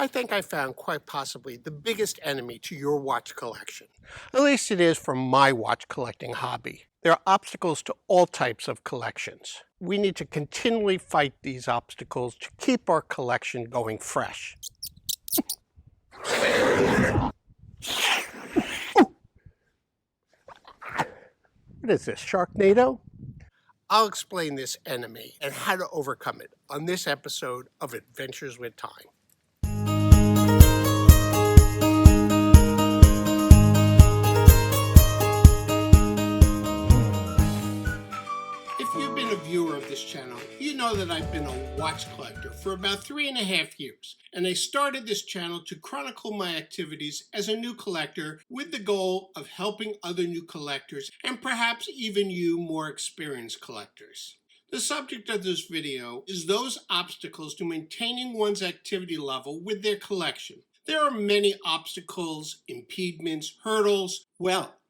I think I found quite possibly the biggest enemy to your watch collection. At least it is for my watch collecting hobby. There are obstacles to all types of collections. We need to continually fight these obstacles to keep our collection going fresh. What is this, Sharknado? I'll explain this enemy and how to overcome it on this episode of Adventures with Time. If you've been a viewer of this channel, you know that I've been a watch collector for about 3.5 years, and I started this channel to chronicle my activities as a new collector with the goal of helping other new collectors and perhaps even you more experienced collectors. The subject of this video is those obstacles to maintaining one's activity level with their collection. There are many obstacles, impediments, hurdles,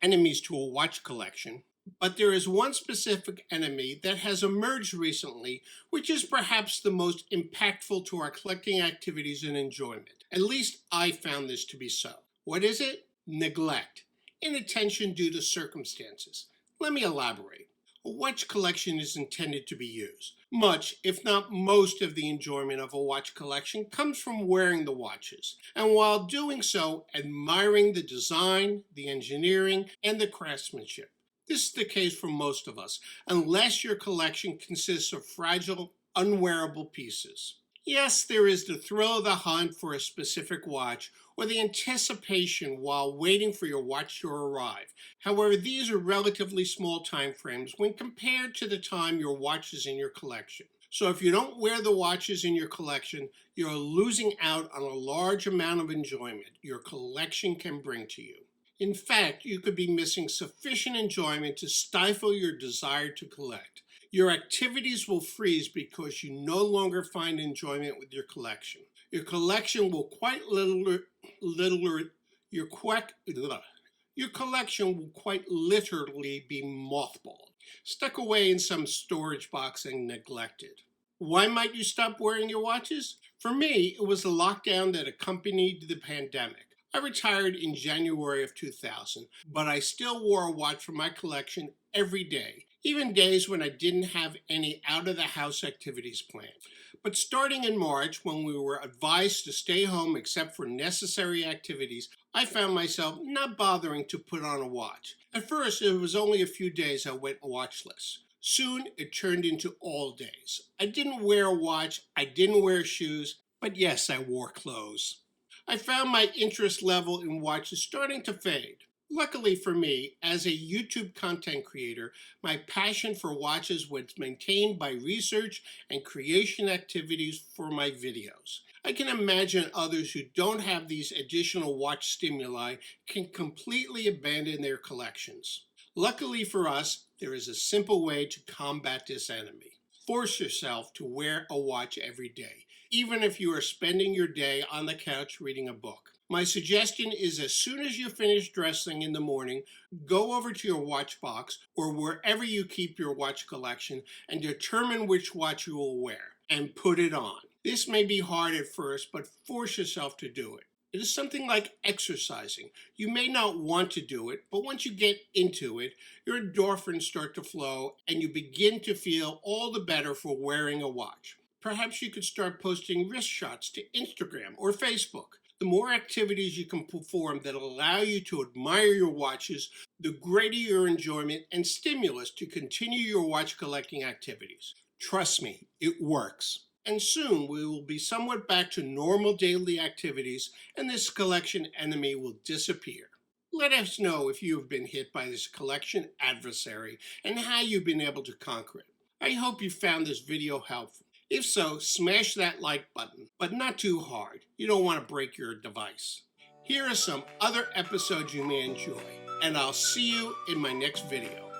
enemies to a watch collection. But there is one specific enemy that has emerged recently, which is perhaps the most impactful to our collecting activities and enjoyment. At least I found this to be so. What is it? Neglect. Inattention due to circumstances. Let me elaborate. A watch collection is intended to be used. Much, if not most, of the enjoyment of a watch collection comes from wearing the watches, and while doing so, admiring the design, the engineering, and the craftsmanship. This is the case for most of us, unless your collection consists of fragile, unwearable pieces. Yes, there is the thrill of the hunt for a specific watch, or the anticipation while waiting for your watch to arrive. However, these are relatively small time frames when compared to the time your watch is in your collection. So if you don't wear the watches in your collection, you're losing out on a large amount of enjoyment your collection can bring to you. In fact, you could be missing sufficient enjoyment to stifle your desire to collect. Your activities will freeze because you no longer find enjoyment with your collection. Your collection will quite literally be mothballed, stuck away in some storage box and neglected. Why might you stop wearing your watches? For me, it was the lockdown that accompanied the pandemic. I retired in January of 2000, but I still wore a watch for my collection every day, even days when I didn't have any out-of-the-house activities planned. But starting in March, when we were advised to stay home except for necessary activities, I found myself not bothering to put on a watch. At first, it was only a few days I went watchless. Soon, it turned into all days. I didn't wear a watch, I didn't wear shoes, but yes, I wore clothes. I found my interest level in watches starting to fade. Luckily for me, as a YouTube content creator, my passion for watches was maintained by research and creation activities for my videos. I can imagine others who don't have these additional watch stimuli can completely abandon their collections. Luckily for us, there is a simple way to combat this enemy. Force yourself to wear a watch every day, even if you are spending your day on the couch reading a book. My suggestion is as soon as you finish dressing in the morning, go over to your watch box or wherever you keep your watch collection and determine which watch you will wear and put it on. This may be hard at first, but force yourself to do it. It is something like exercising. You may not want to do it, but once you get into it, your endorphins start to flow and you begin to feel all the better for wearing a watch. Perhaps you could start posting wrist shots to Instagram or Facebook. The more activities you can perform that allow you to admire your watches, the greater your enjoyment and stimulus to continue your watch collecting activities. Trust me, it works. And soon we will be somewhat back to normal daily activities and this collection enemy will disappear. Let us know if you have been hit by this collection adversary and how you've been able to conquer it. I hope you found this video helpful. If so, smash that like button, but not too hard. You don't want to break your device. Here are some other episodes you may enjoy, and I'll see you in my next video.